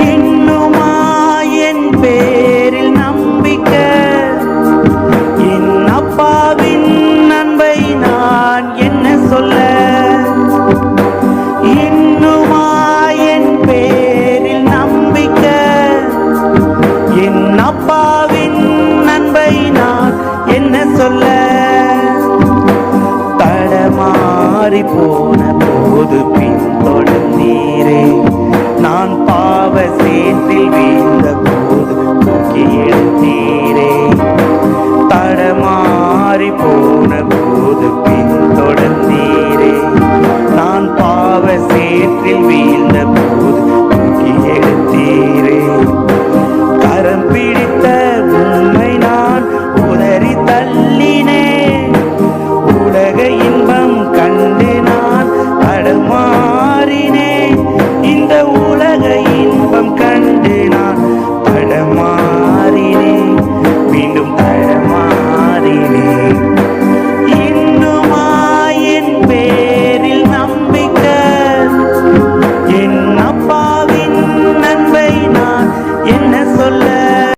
இன்னுமா என் பேரில் நம்பிக்கை? என் அப்பாவின் அன்பை நான் என்ன சொல்ல? இன்னுமா என் பேரில் நம்பிக்கை? என் அப்பாவின் அன்பை நான் என்ன சொல்ல? தடமாறி போன போது பின்தொடர்ந்தீரே, நான் பாவ சேற்றில்